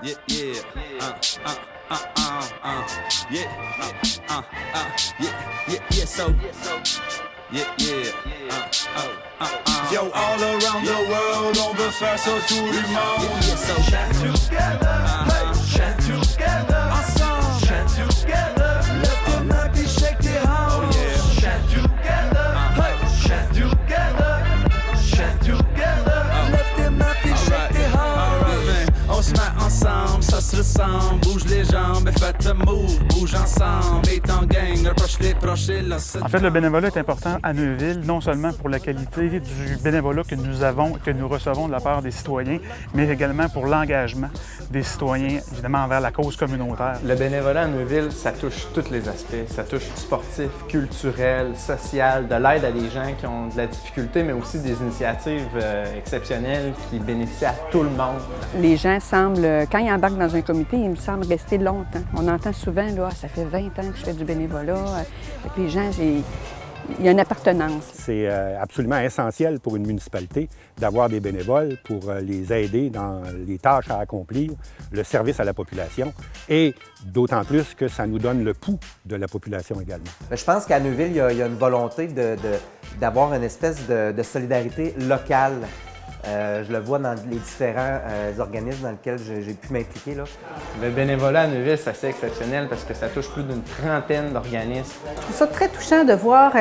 Yeah, yeah, yeah, yeah, so, Yo, all around the world, on veut faire ça tout le monde. Chant together, hey, chant together, ensemble, chant together. Lève tes mains puis shake tes hands. Chant together, hey, chant together, chant together. Lève tes mains puis shake tes hands. On se met ensemble, ça se ressemble. Bouge les jambes et faites un move. Bouge ensemble, et en gang, approche les proches et là. En fait, le bénévolat est important à Neuville, non seulement pour la qualité du bénévolat que nous avons, que nous recevons de la part des citoyens, mais également pour l'engagement des citoyens, évidemment, envers la cause communautaire. Le bénévolat à Neuville, ça touche tous les aspects. Ça touche sportif, culturel, social, de l'aide à des gens qui ont de la difficulté, mais aussi des initiatives exceptionnelles qui bénéficient à tout le monde. Les gens semblent, quand ils embarquent dans un comité, ils me semblent rester longtemps. On entend souvent, là, ça fait 20 ans que je fais du bénévolat. Les gens, il y a une appartenance. C'est absolument essentiel pour une municipalité d'avoir des bénévoles pour les aider dans les tâches à accomplir, le service à la population et d'autant plus que ça nous donne le pouls de la population également. Je pense qu'à Neuville, il y a une volonté d'avoir une espèce de solidarité locale. Je le vois dans les différents organismes dans lesquels j'ai pu m'impliquer. Le bénévolat à Neuville, c'est assez exceptionnel parce que ça touche plus d'une trentaine d'organismes. Je trouve ça très touchant de voir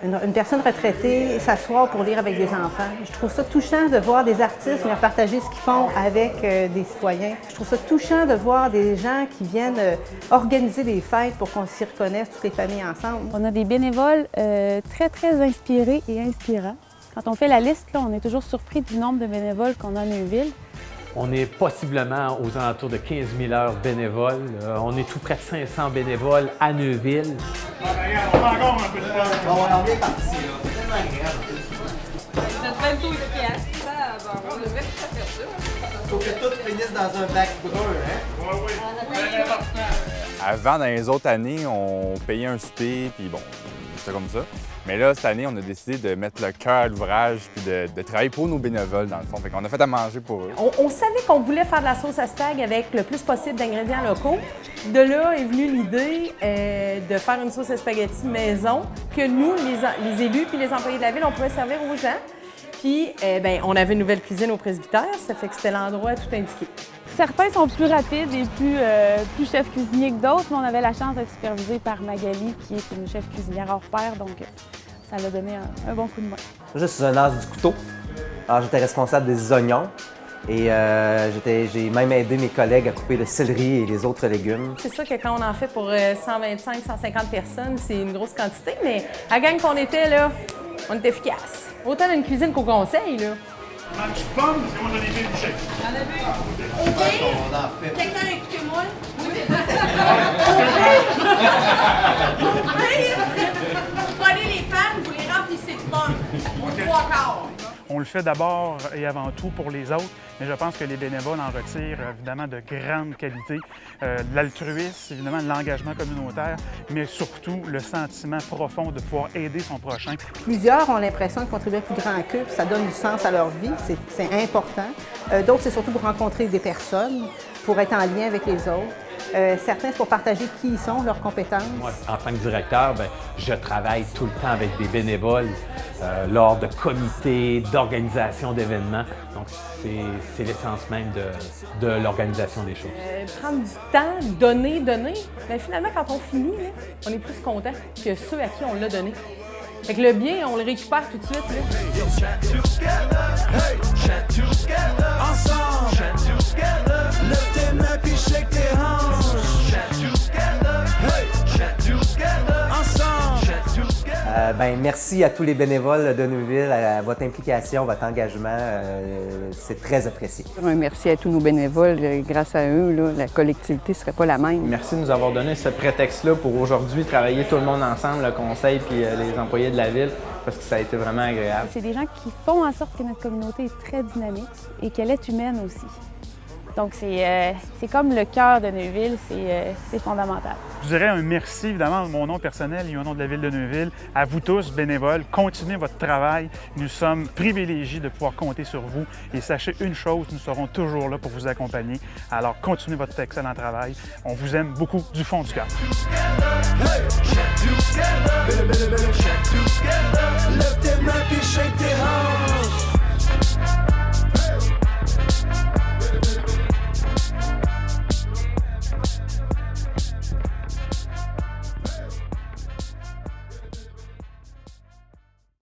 une personne retraitée s'asseoir pour lire avec des enfants. Je trouve ça touchant de voir des artistes venir partager ce qu'ils font avec des citoyens. Je trouve ça touchant de voir des gens qui viennent organiser des fêtes pour qu'on s'y reconnaisse, toutes les familles ensemble. On a des bénévoles très, très inspirés et inspirants. Quand on fait la liste, là, on est toujours surpris du nombre de bénévoles qu'on a à Neuville. On est possiblement aux alentours de 15 000 heures bénévoles. On est tout près de 500 bénévoles à Neuville. On fait encore un peu de fun. On est parti, là. C'est tellement agréable. Notre belle taux efficace. On devrait tout faire ça. Faut que tout finisse dans un bac brun, hein? Oui, très important. Avant, dans les autres années, on payait un souper, puis bon, c'était comme ça. Mais là, cette année, on a décidé de mettre le cœur à l'ouvrage puis de travailler pour nos bénévoles, dans le fond. Fait qu'on a fait à manger pour eux. On savait qu'on voulait faire de la sauce à spag avec le plus possible d'ingrédients locaux. De là est venue l'idée de faire une sauce à spaghetti maison que nous, les élus puis les employés de la ville, on pouvait servir aux gens. Puis, on avait une nouvelle cuisine au presbytère, ça fait que c'était l'endroit tout indiqué. Certains sont plus rapides et plus chef cuisiniers que d'autres, mais on avait la chance d'être supervisé par Magali, qui est une chef cuisinière hors pair, donc ça l'a donné un bon coup de main. Je suis un as du couteau. Alors, j'étais responsable des oignons et j'ai même aidé mes collègues à couper le céleri et les autres légumes. C'est sûr que quand on en fait pour 125, 150 personnes, c'est une grosse quantité, mais à la gang qu'on était, là, on était efficace. Autant dans une cuisine qu'au conseil, là. Mange pomme, c'est moi donner des bouchées. Y'en a vu? OK. Quelqu'un a écouté moi? Oui. Vous prenez les pannes, vous les remplissez de pommes. 3 quarts. On le fait d'abord et avant tout pour les autres, mais je pense que les bénévoles en retirent évidemment de grande qualité. De l'altruisme, évidemment de l'engagement communautaire, mais surtout le sentiment profond de pouvoir aider son prochain. Plusieurs ont l'impression de contribuer plus grand qu'eux, puis ça donne du sens à leur vie, c'est important. D'autres, c'est surtout pour rencontrer des personnes, pour être en lien avec les autres. Certains, c'est pour partager qui ils sont, leurs compétences. Moi, en tant que directeur, je travaille tout le temps avec des bénévoles lors de comités, d'organisation d'événements. Donc, c'est l'essence même de l'organisation des choses. Prendre du temps, donner. Bien, finalement, quand on finit, là, on est plus content que ceux à qui on l'a donné. Fait que le bien, on le récupère tout de suite. Merci à tous les bénévoles de Neuville, à votre implication, votre engagement. C'est très apprécié. Un merci à tous nos bénévoles. Grâce à eux, là, la collectivité ne serait pas la même. Merci de nous avoir donné ce prétexte-là pour aujourd'hui travailler tout le monde ensemble, le conseil puis les employés de la ville, parce que ça a été vraiment agréable. C'est des gens qui font en sorte que notre communauté est très dynamique et qu'elle est humaine aussi. Donc, c'est comme le cœur de Neuville, c'est fondamental. Je dirais un merci, évidemment, mon nom personnel et au nom de la Ville de Neuville, à vous tous, bénévoles. Continuez votre travail. Nous sommes privilégiés de pouvoir compter sur vous. Et sachez une chose, nous serons toujours là pour vous accompagner. Alors, continuez votre excellent travail. On vous aime beaucoup du fond du cœur. Hey, check together, check together.